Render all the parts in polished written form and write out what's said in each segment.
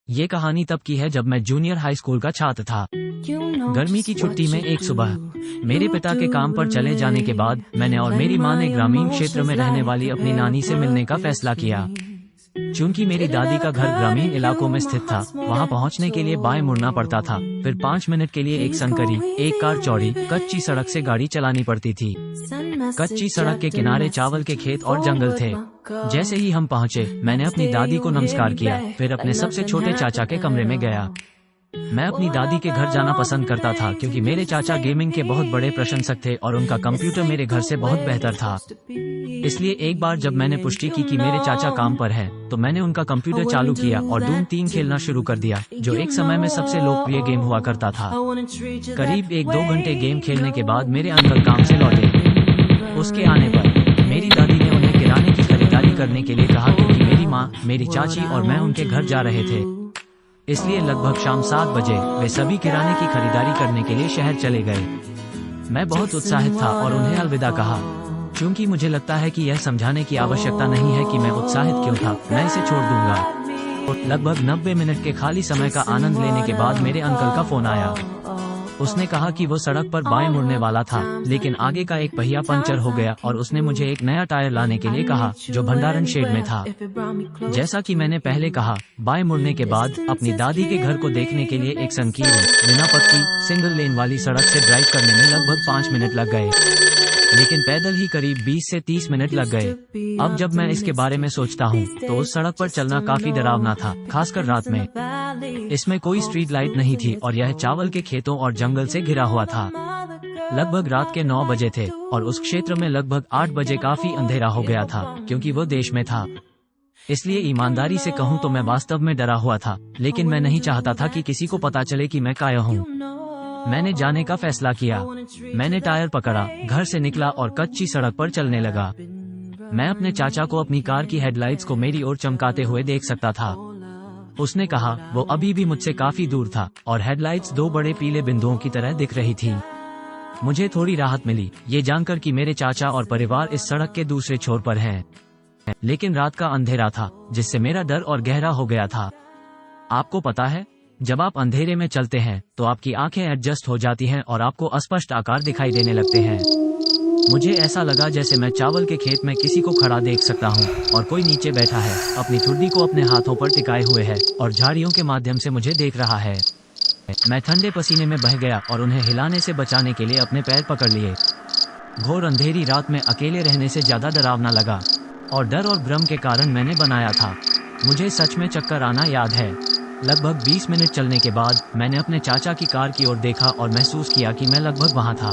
ये कहानी तब की है जब मैं जूनियर हाई स्कूल का छात्र था। गर्मी की छुट्टी में एक सुबह मेरे पिता के काम पर चले जाने के बाद मैंने और मेरी माँ ने ग्रामीण क्षेत्र में रहने वाली अपनी नानी से मिलने का फैसला किया। चूंकि मेरी दादी का घर ग्रामीण इलाकों में स्थित था, वहाँ पहुँचने के लिए बाएं मुड़ना पड़ता था। फिर 5 मिनट के लिए एक संकरी, एक कार चौड़ी कच्ची सड़क से गाड़ी चलानी पड़ती थी। कच्ची सड़क के किनारे चावल के खेत और जंगल थे। जैसे ही हम पहुँचे, मैंने अपनी दादी को नमस्कार किया, फिर अपने सबसे छोटे चाचा के कमरे में गया। मैं अपनी दादी के घर जाना पसंद करता था क्योंकि मेरे चाचा गेमिंग के बहुत बड़े प्रशंसक थे और उनका कंप्यूटर मेरे घर से बहुत बेहतर था। इसलिए एक बार जब मैंने पुष्टि की कि मेरे चाचा काम पर हैं, तो मैंने उनका कंप्यूटर चालू किया और डूम 3 खेलना शुरू कर दिया, जो एक समय में सबसे लोकप्रिय गेम हुआ करता था। करीब 1-2 घंटे गेम खेलने के बाद मेरे अंकल काम से लौटे। उसके आने पर मेरी दादी ने उन्हें किराने की खरीदारी करने के लिए कहा क्योंकि मेरी माँ, मेरी चाची और मैं उनके घर जा रहे थे। इसलिए लगभग शाम 7 बजे वे सभी किराने की खरीदारी करने के लिए शहर चले गए। मैं बहुत उत्साहित था और उन्हें अलविदा कहा। क्योंकि मुझे लगता है कि यह समझाने की आवश्यकता नहीं है कि मैं उत्साहित क्यों था, मैं इसे छोड़ दूंगा। लगभग 90 मिनट के खाली समय का आनंद लेने के बाद मेरे अंकल का फोन आया। उसने कहा कि वो सड़क पर बाएं मुड़ने वाला था, लेकिन आगे का एक पहिया पंचर हो गया और उसने मुझे एक नया टायर लाने के लिए कहा, जो भंडारण शेड में था। जैसा कि मैंने पहले कहा, बाएं मुड़ने के बाद अपनी दादी के घर को देखने के लिए एक संकीर्ण, बिना पक्की, सिंगल लेन वाली सड़क से ड्राइव करने में लगभग 5 मिनट लग गए, लेकिन पैदल ही करीब 20 से 30 मिनट लग गए। अब जब मैं इसके बारे में सोचता हूँ, तो उस सड़क पर चलना काफी डरावना था, खासकर रात में। इसमें कोई स्ट्रीट लाइट नहीं थी और यह चावल के खेतों और जंगल से घिरा हुआ था। लगभग रात के 9 बजे थे और उस क्षेत्र में लगभग 8 बजे काफी अंधेरा हो गया था, क्योंकि वो देश में था। इसलिए ईमानदारी से कहूँ तो मैं वास्तव में डरा हुआ था, लेकिन मैं नहीं चाहता था कि किसी को पता चले कि मैं काया हूँ। मैंने जाने का फैसला किया। मैंने टायर पकड़ा, घर से निकला और कच्ची सड़क पर चलने लगा। मैं अपने चाचा को अपनी कार की हेडलाइट्स को मेरी ओर चमकाते हुए देख सकता था। उसने कहा वो अभी भी मुझसे काफी दूर था और हेडलाइट्स 2 बड़े पीले बिंदुओं की तरह दिख रही थी। मुझे थोड़ी राहत मिली, ये जानकर कि मेरे चाचा और परिवार इस सड़क के दूसरे छोर पर हैं। लेकिन रात का अंधेरा था, जिससे मेरा डर और गहरा हो गया था। आपको पता है, जब आप अंधेरे में चलते हैं तो आपकी आंखें एडजस्ट हो जाती हैं और आपको अस्पष्ट आकार दिखाई देने लगते हैं। मुझे ऐसा लगा जैसे मैं चावल के खेत में किसी को खड़ा देख सकता हूँ और कोई नीचे बैठा है, अपनी ठुड्डी को अपने हाथों पर टिकाए हुए है और झाड़ियों के माध्यम से मुझे देख रहा है। मैं ठंडे पसीने में बह गया और उन्हें हिलाने से बचाने के लिए अपने पैर पकड़ लिए। घोर अंधेरी रात में अकेले रहने से ज्यादा डरावना लगा और डर और भ्रम के कारण मैंने बनाया था। मुझे सच में चक्कर आना याद है। लगभग 20 मिनट चलने के बाद मैंने अपने चाचा की कार की ओर देखा और महसूस किया कि मैं लगभग वहां था।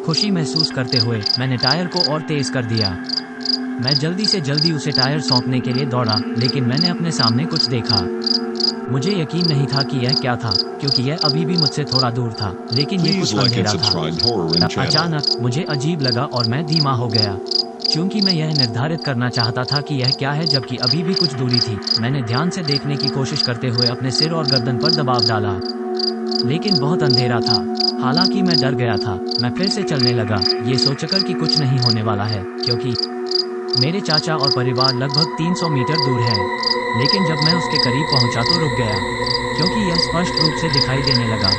खुशी महसूस करते हुए मैंने टायर को और तेज कर दिया। मैं जल्दी से जल्दी उसे टायर सौंपने के लिए दौड़ा, लेकिन मैंने अपने सामने कुछ देखा। मुझे यकीन नहीं था कि यह क्या था, क्योंकि यह अभी भी मुझसे थोड़ा दूर था, लेकिन ये कुछ अंधेरा था। अचानक मुझे अजीब लगा और मैं धीमा हो गया, क्योंकि मैं यह निर्धारित करना चाहता था कि यह क्या है, जबकि अभी भी कुछ दूरी थी। मैंने ध्यान से देखने की कोशिश करते हुए अपने सिर और गर्दन पर दबाव डाला, लेकिन बहुत अंधेरा था। हालांकि मैं डर गया था। मैं फिर से चलने लगा, ये सोचकर कि कुछ नहीं होने वाला है, क्योंकि मेरे चाचा और परिवार लगभग 300 मीटर दूर है। लेकिन जब मैं उसके करीब पहुंचा तो रुक गया, क्योंकि यह स्पष्ट रूप से दिखाई देने लगा।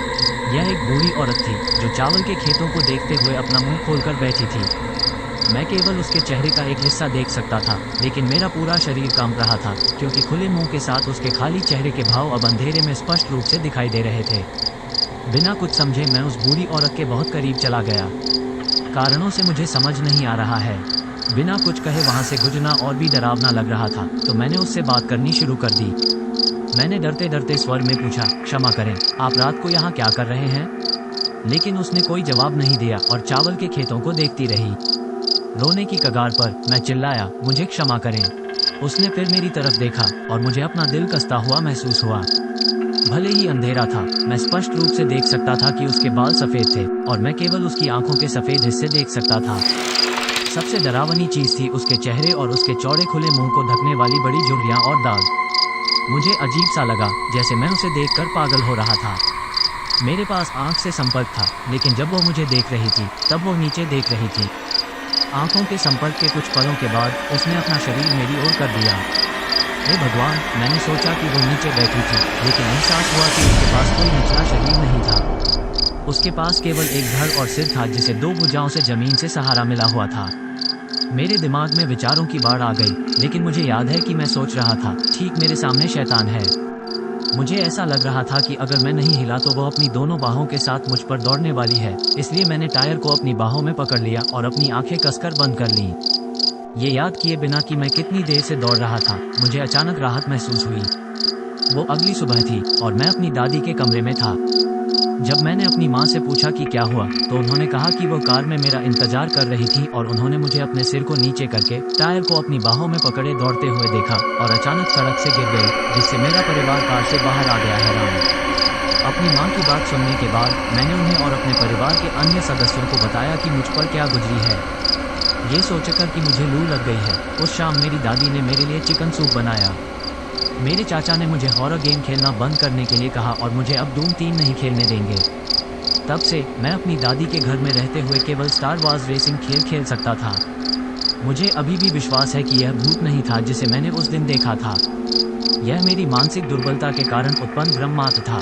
यह एक बूढ़ी औरत थी जो चावल के खेतों को देखते हुए अपना मुंह खोलकर बैठी थी। मैं केवल उसके चेहरे का एक हिस्सा देख सकता था, लेकिन मेरा पूरा शरीर कांप रहा था, क्योंकि खुले मुंह के साथ उसके खाली चेहरे के भाव अब अंधेरे में स्पष्ट रूप से दिखाई दे रहे थे। बिना कुछ समझे मैं उस बूढ़ी औरत के बहुत करीब चला गया। कारणों से मुझे समझ नहीं आ रहा है। बिना कुछ कहे वहां से गुजरना और भी डरावना लग रहा था, तो मैंने उससे बात करनी शुरू कर दी। मैंने डरते डरते स्वर में पूछा, क्षमा करें, आप रात को यहाँ क्या कर रहे हैं? लेकिन उसने कोई जवाब नहीं दिया और चावल के खेतों को देखती रही। रोने की कगार पर मैं चिल्लाया, मुझे क्षमा करें। उसने फिर मेरी तरफ देखा और मुझे अपना दिल कसता हुआ महसूस हुआ। भले ही अंधेरा था, मैं स्पष्ट रूप से देख सकता था कि उसके बाल सफेद थे और मैं केवल उसकी आंखों के सफेद हिस्से देख सकता था। सबसे डरावनी चीज थी उसके चेहरे और उसके चौड़े खुले मुंह को ढकने वाली बड़ी झुर्रियां और दाग। मुझे अजीब सा लगा, जैसे मैं उसे देखकर पागल हो रहा था। मेरे पास आंख से संपर्क था, लेकिन जब वो मुझे देख रही थी तब वो नीचे देख रही थी। आंखों के संपर्क के कुछ पलों के बाद उसने अपना शरीर मेरी ओर कर दिया। हे भगवान, मैंने सोचा कि वो नीचे बैठी थी, लेकिन एहसास हुआ कि उसके पास कोई निचला शरीर नहीं था। उसके पास केवल एक धड़ और सिर था जिसे दो भुजाओं से जमीन से सहारा मिला हुआ था। मेरे दिमाग में विचारों की बाढ़ आ गई, लेकिन मुझे याद है कि मैं सोच रहा था, ठीक मेरे सामने शैतान है। मुझे ऐसा लग रहा था कि अगर मैं नहीं हिला तो वो अपनी दोनों बाहों के साथ मुझ पर दौड़ने वाली है, इसलिए मैंने टायर को अपनी बाहों में पकड़ लिया और अपनी आंखें कसकर बंद कर लीं। ये याद किए बिना कि मैं कितनी देर से दौड़ रहा था, मुझे अचानक राहत महसूस हुई। वो अगली सुबह थी और मैं अपनी दादी के कमरे में था। जब मैंने अपनी माँ से पूछा कि क्या हुआ, तो उन्होंने कहा कि वो कार में मेरा इंतजार कर रही थी और उन्होंने मुझे अपने सिर को नीचे करके टायर को अपनी बाहों में पकड़े दौड़ते हुए देखा और अचानक सड़क से गिर गई, जिससे मेरा परिवार कार से बाहर आ गया हैरान। अपनी माँ की बात सुनने के बाद मैंने उन्हें और अपने परिवार के अन्य सदस्यों को बताया कि मुझ पर क्या गुजरी है। ये सोचकर कि मुझे लू लग गई है, उस शाम मेरी दादी ने मेरे लिए चिकन सूप बनाया। मेरे चाचा ने मुझे हॉरर गेम खेलना बंद करने के लिए कहा और मुझे अब डूम 3 नहीं खेलने देंगे। तब से मैं अपनी दादी के घर में रहते हुए केवल स्टार वार्स रेसिंग खेल खेल सकता था। मुझे अभी भी विश्वास है कि यह भूत नहीं था जिसे मैंने उस दिन देखा था। यह मेरी मानसिक दुर्बलता के कारण उत्पन्न भ्रम मात्र था।